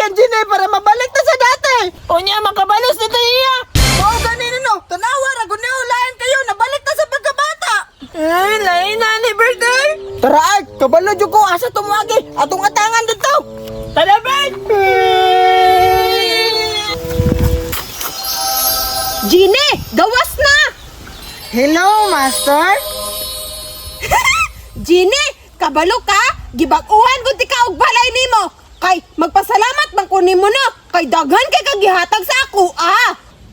yan, Gine, para mabalik na sa dati. Unya, makabalos na tayo. Oo, ganito no. Tanawa, ragunin, ulayan kayo. Nabalik na sa pagkabata. Ay, lain na ni birthday. Tara, Art. Kabalo dyan ko. Asa tumagi. Atong atangan dito. Tara, Bert. Gine, gawas na! Hello, Master. Gine, kabalo ka? Gibag-uhan ko ti ka og balay nimo. Kay magpasalamat man kunin mo no. Kay daghan kay kagihatag sa ako,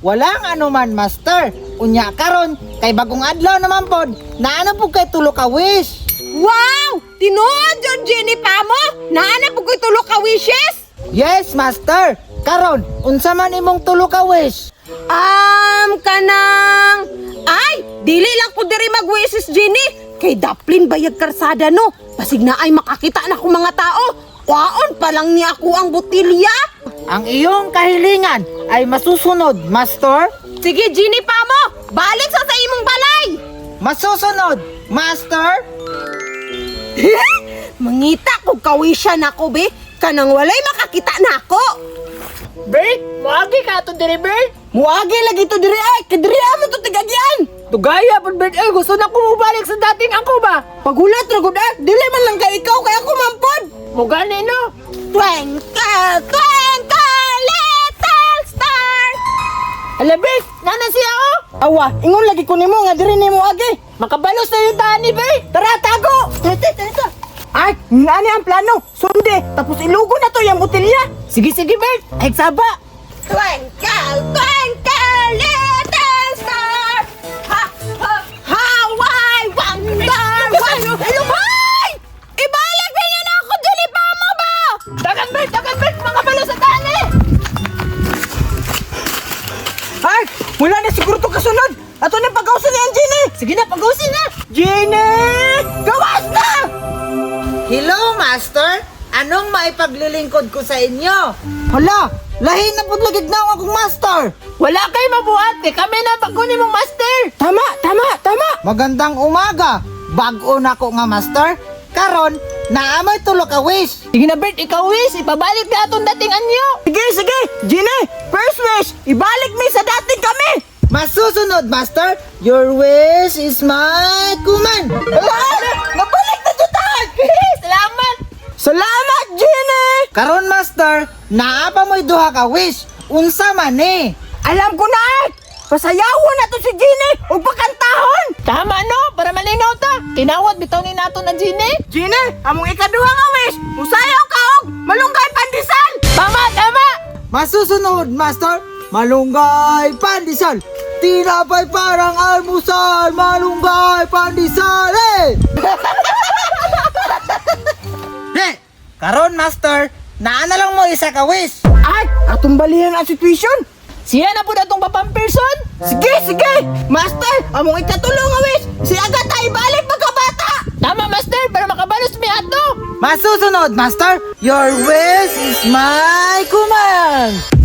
Walang ano man, Master. Unya karon kay bagong adlaw naman pod. Naano po kay tulo ka wish. Wow! Tinuod jud Gine pa mo. Naana po ko'y tulo ka wishes? Yes, Master. Karon, unsa man imong tulo ka wish? Kanang... Ay, dili lang ko diri mag-wishes, Gine. Kay daplin bayag karsada no. Pasig na ay makakita na kong mga tao. Waon pa lang ni ako ang botilya. Ang iyong kahilingan ay masusunod, Master. Sige, Gine pa mo. Balik sa imong balay. Masusunod, Master. Mangita ko kawisyan ako, be. Kanang walay makakita na ako. Bert, muagi ka to diri, Bert. Muagi lagi to diri ay. Kadiri mo to tigagyan. Tugaya pud Bert, gusto na ko mubalik sa dating ako ba? Pagulat ra gud ay. Dili man lang kay ikaw kay ako mampod. Mugani no. Twinkle, twinkle, little star. Ala Bert, nana siya oh. Awa, ingon lagi ko nimo nga diri nimo agi. Makabalos na yung tani, Bert. Tara tago. Tara. Ay, ngani ang plano. Sunde, tapos ilugo na to yung botelya. Sige, Bert. Ay, saba. Twinkle, twinkle, little star. How I wonder. Ay! Ibalik na niyo na ako, dili pa mo ba? Dagan, Bert, makabalos sa tani. Ay, wala na siguro to kasunod. Ato na pag-ausin ni Gine. Sige na, pag-usin na. Gine! Gawas na! Hello, Master. Anong maipaglilingkod ko sa inyo? Hala, lahi na po lagid na akong Master. Wala kay mabuhat, kami na pagkunin mong master. Tama. Magandang umaga. Bago na ko nga, Master. Karon, naamay tulo ka wish. Sige na, Bert, ikaw wish, ipabalik na atong dating anyo. Sige. Gine, first wish, ibalik mi sa dating kami. Masusunod, Master. Your wish is my command. Nabalik na tutan! Salamat. Salamat, Gine! Karon, Master, naa pa mo'y duha ka wish. Unsa man eh? Alam ko na eh! Pasayawon na to si Gine o pakantahon! Tama no, para malinaw ta. Tinawad bitaw ni nato na Gine. Gine, among ikaduha nga wish, musayaw ka og malunggay pandesal! Tama. Masusunod, Master, malunggay pandesal. Tinapay parang almusal, malunggay pandesal, Karon, Master, naa na lang mo isa ka wish. Ay, atong balihan ang situation. Siya na po na itong papamperson. Sige! Master, among ikatulong nga wish. Si agad tayo balik magkabata. Tama, master, para makabalos mi ato. Masusunod, Master. Your wish is my command.